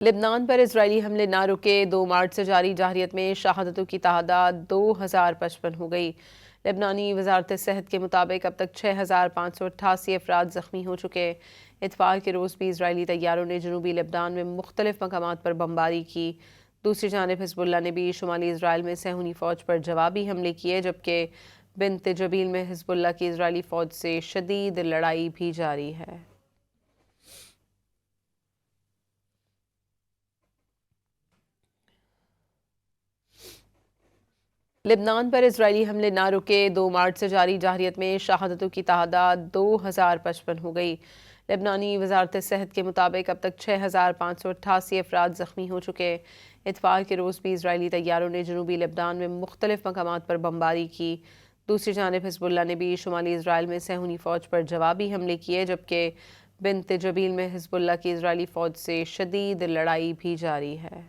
لبنان پر اسرائیلی حملے نہ رکے 2 مارچ سے جاری جارحیت میں شہادتوں کی تعداد 2055 ہو گئی۔ لبنانی وزارت صحت کے مطابق اب تک 6588 افراد زخمی ہو چکے۔ اتوار کے روز بھی اسرائیلی طیاروں نے جنوبی لبنان میں مختلف مقامات پر بمباری کی۔ دوسری جانب حزب اللہ نے بھی شمالی اسرائیل میں صہیونی فوج پر جوابی حملے کیے، جبکہ بنت جبیل میں حزب اللہ کی اسرائیلی فوج سے شدید لڑائی بھی جاری ہے۔ لبنان پر اسرائیلی حملے نہ رکے 2 مارچ سے جاری جارحیت میں شہادتوں کی تعداد 2055 ہو گئی۔ لبنانی وزارت صحت کے مطابق اب تک 6588 افراد زخمی ہو چکے۔ اتوار کے روز بھی اسرائیلی طیاروں نے جنوبی لبنان میں مختلف مقامات پر بمباری کی۔ دوسری جانب حزب اللہ نے بھی شمالی اسرائیل میں صہیونی فوج پر جوابی حملے کیے، جبکہ بنت جبیل میں حزب اللہ کی اسرائیلی فوج سے شدید لڑائی بھی جاری ہے۔